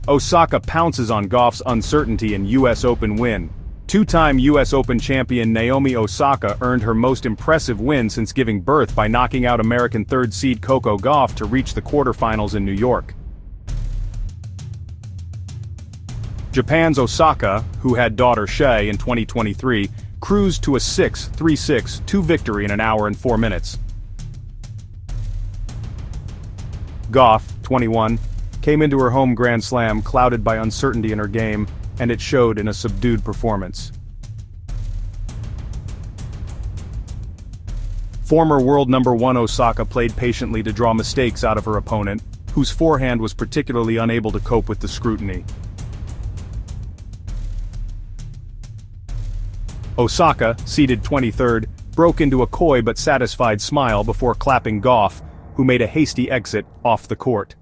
Osaka pounces on Gauff's uncertainty in US Open win. Two-time US Open champion Naomi Osaka earned her most impressive win since giving birth by knocking out American third seed Coco Gauff to reach the quarterfinals in New York. Japan's Osaka, who had daughter Shea in 2023, cruised to a 6-3-6-2 victory in an hour and 4 minutes. Gauff, 21, came into her home Grand Slam clouded by uncertainty in her game, and it showed in a subdued performance. Former world number 1 Osaka played patiently to draw mistakes out of her opponent, whose forehand was particularly unable to cope with the scrutiny. Osaka, seeded 23rd, broke into a coy but satisfied smile before clapping Gauff, who made a hasty exit off the court.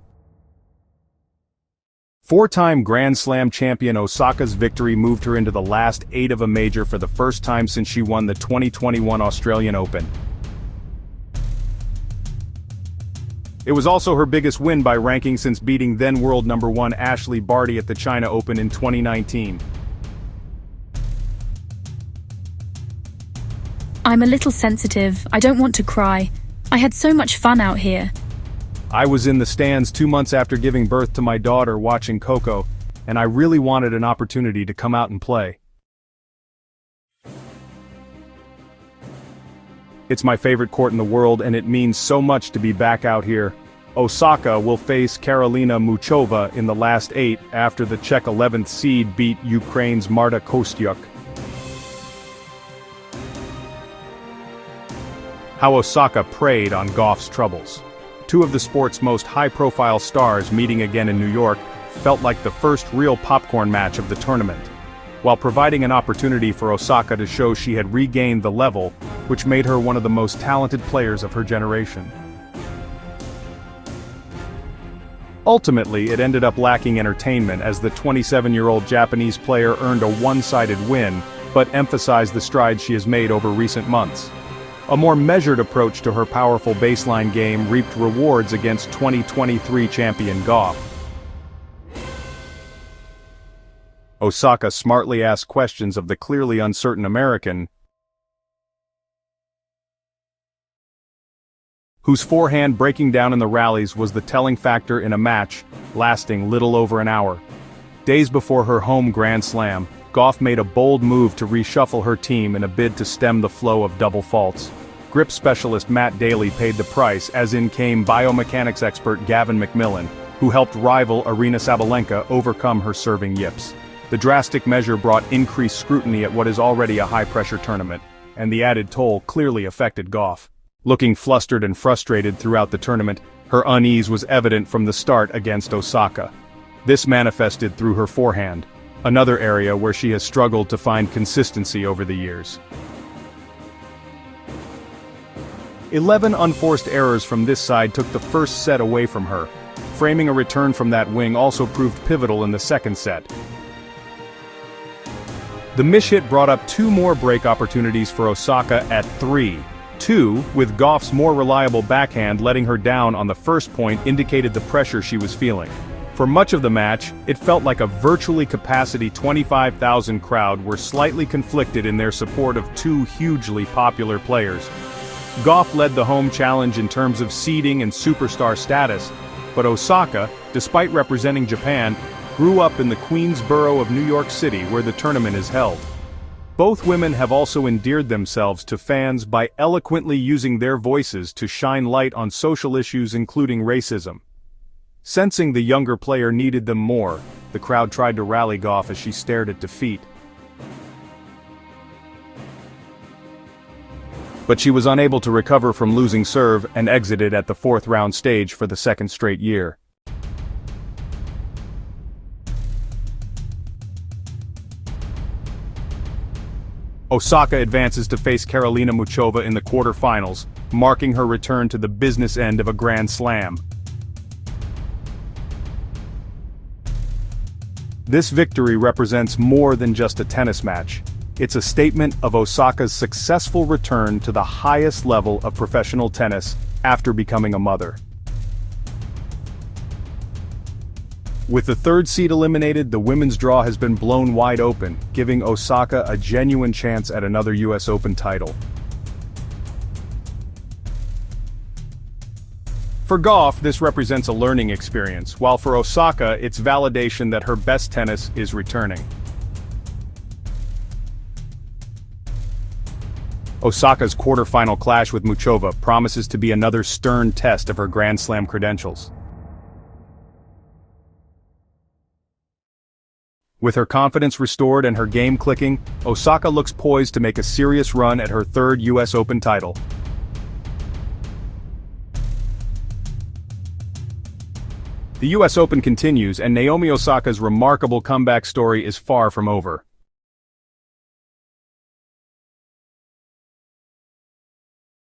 Four-time Grand Slam champion Osaka's victory moved her into the last 8 of a major for the first time since she won the 2021 Australian Open. It was also her biggest win by ranking since beating then world number 1 Ashley Barty at the China Open in 2019. I'm a little sensitive. I don't want to cry. I had so much fun out here. I was in the stands 2 months after giving birth to my daughter watching Coco, and I really wanted an opportunity to come out and play. It's my favorite court in the world, and it means so much to be back out here. Osaka will face Karolina Muchova in the last 8 after the Czech 11th seed beat Ukraine's Marta Kostyuk. How Osaka preyed on Gauff's troubles. Two of the sport's most high-profile stars meeting again in New York felt like the first real popcorn match of the tournament, while providing an opportunity for Osaka to show she had regained the level, which made her one of the most talented players of her generation. Ultimately, it ended up lacking entertainment as the 27-year-old Japanese player earned a one-sided win, but emphasized the strides she has made over recent months. A more measured approach to her powerful baseline game reaped rewards against 2023 champion Gauff. Osaka smartly asked questions of the clearly uncertain American, whose forehand breaking down in the rallies was the telling factor in a match lasting little over an hour. Days before her home Grand Slam, Gauff made a bold move to reshuffle her team in a bid to stem the flow of double faults. Grip specialist Matt Daly paid the price, as in came biomechanics expert Gavin McMillan, who helped rival Aryna Sabalenka overcome her serving yips. The drastic measure brought increased scrutiny at what is already a high-pressure tournament, and the added toll clearly affected Gauff. Looking flustered and frustrated throughout the tournament, her unease was evident from the start against Osaka. This manifested through her forehand, another area where she has struggled to find consistency over the years. 11 unforced errors from this side took the first set away from her. Framing a return from that wing also proved pivotal in the second set. The mishit brought up 2 more break opportunities for Osaka at 3-2, with Gauff's more reliable backhand letting her down on the first point indicated the pressure she was feeling. For much of the match, it felt like a virtually capacity 25,000 crowd were slightly conflicted in their support of 2 hugely popular players. Gauff led the home challenge in terms of seeding and superstar status, but Osaka, despite representing Japan, grew up in the Queensboro of New York City where the tournament is held. Both women have also endeared themselves to fans by eloquently using their voices to shine light on social issues including racism. Sensing the younger player needed them more, the crowd tried to rally Gauff as she stared at defeat. But she was unable to recover from losing serve and exited at the 4th round stage for the second straight year. Osaka advances to face Karolina Muchova in the quarterfinals, marking her return to the business end of a Grand Slam. This victory represents more than just a tennis match. It's a statement of Osaka's successful return to the highest level of professional tennis after becoming a mother. With the third seed eliminated, the women's draw has been blown wide open, giving Osaka a genuine chance at another US Open title. For Gauff, this represents a learning experience, while for Osaka, it's validation that her best tennis is returning. Osaka's quarter-final clash with Muchova promises to be another stern test of her Grand Slam credentials. With her confidence restored and her game clicking, Osaka looks poised to make a serious run at her third US Open title. The US Open continues, and Naomi Osaka's remarkable comeback story is far from over.